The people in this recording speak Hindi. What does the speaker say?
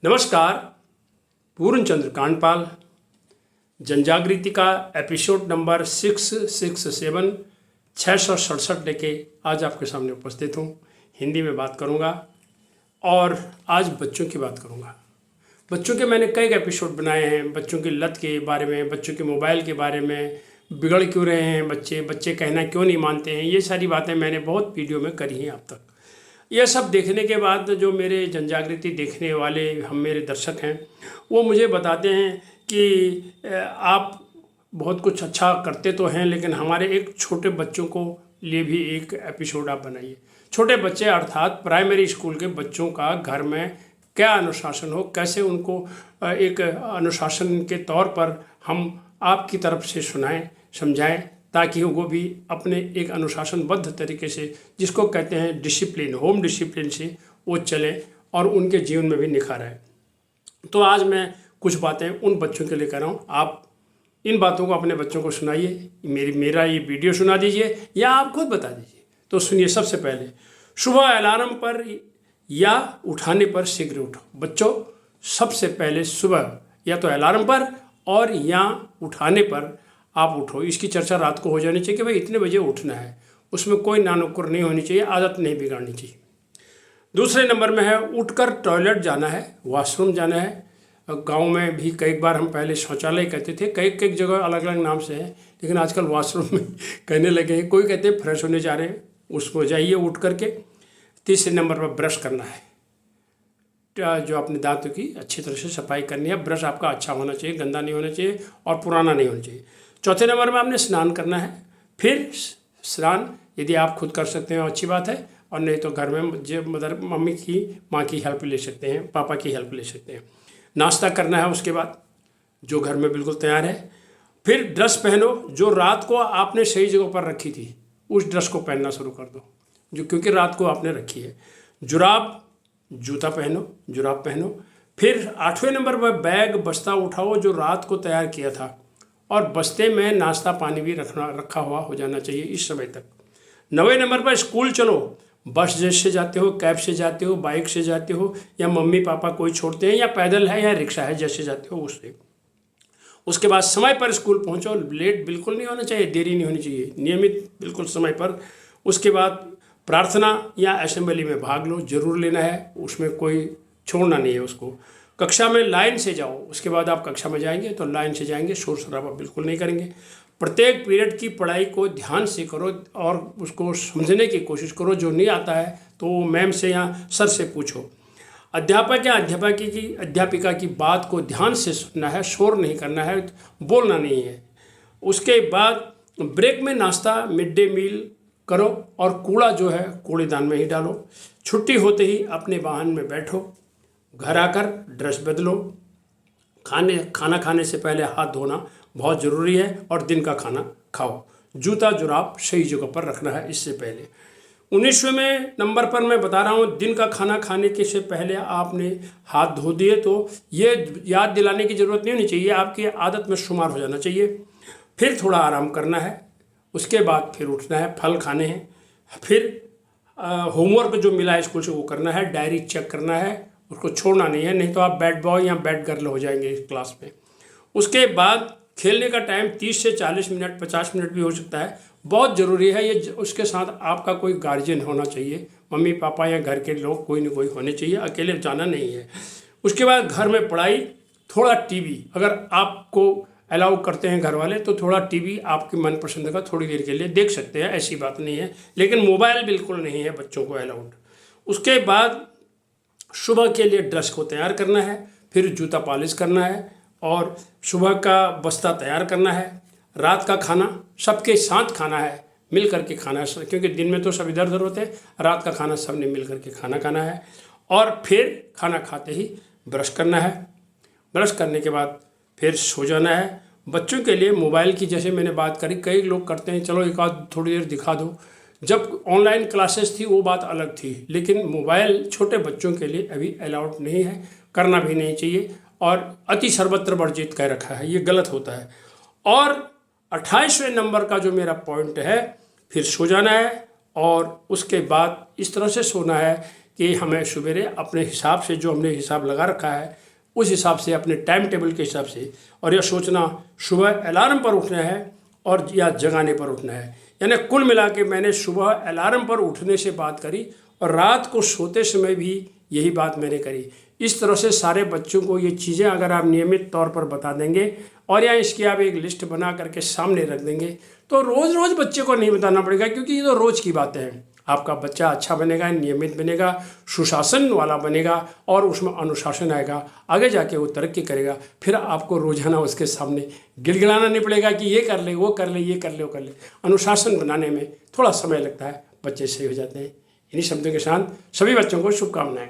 नमस्कार। पूर्ण चंद्र कांडपाल जनजागृति का एपिसोड नंबर 667 667 लेके आज आपके सामने उपस्थित हूँ। हिंदी में बात करूँगा और आज बच्चों की बात करूँगा। बच्चों के मैंने कई एपिसोड बनाए हैं, बच्चों की लत के बारे में, बच्चों के मोबाइल के बारे में, बिगड़ क्यों रहे हैं बच्चे कहना क्यों नहीं मानते हैं। ये सारी बातें मैंने बहुत वीडियो में करी हैं अब तक। यह सब देखने के बाद जो मेरे जनजागृति देखने वाले मेरे दर्शक हैं वो मुझे बताते हैं कि आप बहुत कुछ अच्छा करते तो हैं, लेकिन हमारे एक छोटे बच्चों को लिए भी एक एपिसोड आप बनाइए। छोटे बच्चे अर्थात प्राइमरी स्कूल के बच्चों का घर में क्या अनुशासन हो, कैसे उनको एक अनुशासन के तौर पर हम आपकी तरफ से सुनाएं, समझाएं, ताकि वो भी अपने एक अनुशासनबद्ध तरीके से, जिसको कहते हैं डिसिप्लिन, होम डिसिप्लिन से वो चले और उनके जीवन में भी निखार आए। तो आज मैं कुछ बातें उन बच्चों के लिए कर रहा हूँ। आप इन बातों को अपने बच्चों को सुनाइए, मेरा ये वीडियो सुना दीजिए या आप खुद बता दीजिए। तो सुनिए। सबसे पहले, सुबह अलार्म पर या उठाने पर शीघ्र उठो। बच्चों, सबसे पहले सुबह या तो अलार्म पर और या उठाने पर आप उठो। इसकी चर्चा रात को हो जानी चाहिए कि भाई इतने बजे उठना है। उसमें कोई नानुक्कुर नहीं होनी चाहिए, आदत नहीं बिगाड़नी चाहिए। दूसरे नंबर में है उठकर टॉयलेट जाना है, वॉशरूम जाना है। गांव में भी कई बार हम पहले शौचालय कहते थे, कई जगह अलग अलग नाम से है, लेकिन आजकल वॉशरूम में कहने लगे हैं। कोई कहते हैं फ्रेश होने जा रहे हैं, उसको जाइए उठ करके। तीसरे नंबर पर ब्रश करना है, जो अपने दांतों की अच्छी तरह से सफाई करनी है। ब्रश आपका अच्छा होना चाहिए, गंदा नहीं होना चाहिए और पुराना नहीं होना चाहिए। चौथे नंबर में आपने स्नान करना है। फिर स्नान यदि आप खुद कर सकते हैं अच्छी बात है, और नहीं तो घर में जो माँ की हेल्प ले सकते हैं, पापा की हेल्प ले सकते हैं। नाश्ता करना है उसके बाद, जो घर में बिल्कुल तैयार है। फिर ड्रेस पहनो, जो रात को आपने सही जगह पर रखी थी उस ड्रेस को पहनना शुरू कर दो, जो क्योंकि रात को आपने रखी है। जूता पहनो, जुराब पहनो। फिर 8वें नंबर पर बैग बस्ता उठाओ जो रात को तैयार किया था, और बस्ते में नाश्ता पानी भी रखा हुआ हो जाना चाहिए इस समय तक। 9वें नंबर पर स्कूल चलो। बस जैसे जाते हो, कैब से जाते हो, बाइक से जाते हो, या मम्मी पापा कोई छोड़ते हैं, या पैदल है या रिक्शा है, जैसे जाते हो उससे। उसके बाद समय पर स्कूल पहुंचो। लेट बिल्कुल नहीं होना चाहिए, देरी नहीं होनी चाहिए, नियमित बिल्कुल समय पर। उसके बाद प्रार्थना या असेंबली में भाग लो, जरूर लेना है, उसमें कोई छोड़ना नहीं है उसको। कक्षा में लाइन से जाओ। उसके बाद आप कक्षा में जाएंगे तो लाइन से जाएंगे, शोर शराबा बिल्कुल नहीं करेंगे। प्रत्येक पीरियड की पढ़ाई को ध्यान से करो और उसको समझने की कोशिश करो। जो नहीं आता है तो मैम से या सर से पूछो। अध्यापक या अध्यापिका की बात को ध्यान से सुनना है, शोर नहीं करना है, बोलना नहीं है। उसके बाद ब्रेक में नाश्ता, मिड डे मील करो, और कूड़ा जो है कूड़ेदान में ही डालो। छुट्टी होते ही अपने वाहन में बैठो। घर आकर ड्रेस बदलो। खाना खाने से पहले हाथ धोना बहुत ज़रूरी है, और दिन का खाना खाओ। जूता जुराब सही जगह पर रखना है इससे पहले। 19वें नंबर पर मैं बता रहा हूँ, दिन का खाना खाने के से पहले आपने हाथ धो दिए तो ये याद दिलाने की ज़रूरत नहीं होनी चाहिए, आपकी आदत में शुमार हो जाना चाहिए। फिर थोड़ा आराम करना है। उसके बाद फिर उठना है, फल खाने हैं। फिर होमवर्क जो मिला है स्कूल से वो करना है, डायरी चेक करना है, उसको छोड़ना नहीं है, नहीं तो आप बैड बॉय या बैड गर्ल हो जाएंगे इस क्लास में। उसके बाद खेलने का टाइम 30 से 40 मिनट, 50 मिनट भी हो सकता है, बहुत ज़रूरी है ये। उसके साथ आपका कोई गार्जियन होना चाहिए, मम्मी पापा या घर के लोग कोई ना कोई होने चाहिए, अकेले जाना नहीं है। उसके बाद घर में पढ़ाई, थोड़ा टीवी, अगर आपको अलाउ करते हैं घर वाले तो थोड़ा टीवी आपकी मनपसंद का थोड़ी देर के लिए देख सकते हैं, ऐसी बात नहीं है, लेकिन मोबाइल बिल्कुल नहीं है बच्चों को अलाउड। उसके बाद सुबह के लिए ड्रेस को तैयार करना है, फिर जूता पॉलिश करना है, और सुबह का बस्ता तैयार करना है। रात का खाना सबके साथ खाना है, मिल करके खाना है, क्योंकि दिन में तो सब इधर उधर होते हैं, रात का खाना सबने मिल करके खाना है। और फिर खाना खाते ही ब्रश करना है। ब्रश करने के बाद फिर सो जाना है। बच्चों के लिए मोबाइल की जैसे मैंने बात करी, कई लोग करते हैं चलो एक आध थोड़ी देर दिखा दो। जब ऑनलाइन क्लासेस थी वो बात अलग थी, लेकिन मोबाइल छोटे बच्चों के लिए अभी अलाउड नहीं है, करना भी नहीं चाहिए, और अति सर्वत्र वर्जित कह रखा है, ये गलत होता है। और 28वें नंबर का जो मेरा पॉइंट है, फिर सो जाना है, और उसके बाद इस तरह से सोना है कि हमें सवेरे अपने हिसाब से, जो हमने हिसाब लगा रखा है उस हिसाब से, अपने टाइम टेबल के हिसाब से, और यह सोचना सुबह अलार्म पर उठना है और या जगाने पर उठना है। यानी कुल मिला के मैंने सुबह अलार्म पर उठने से बात करी और रात को सोते समय भी यही बात मैंने करी। इस तरह से सारे बच्चों को ये चीज़ें अगर आप नियमित तौर पर बता देंगे और या इसकी आप एक लिस्ट बना करके सामने रख देंगे तो रोज़ रोज़ बच्चे को नहीं बताना पड़ेगा, क्योंकि ये तो रोज़ की बातें हैं। आपका बच्चा अच्छा बनेगा, नियमित बनेगा, सुशासन वाला बनेगा और उसमें अनुशासन आएगा, आगे जाके वो तरक्की करेगा। फिर आपको रोजाना उसके सामने गिड़गिड़ाना नहीं पड़ेगा कि ये कर ले, वो कर ले, ये कर ले, वो कर ले। अनुशासन बनाने में थोड़ा समय लगता है, बच्चे सही हो जाते हैं। इन्हीं शब्दों के साथ सभी बच्चों को शुभकामनाएं।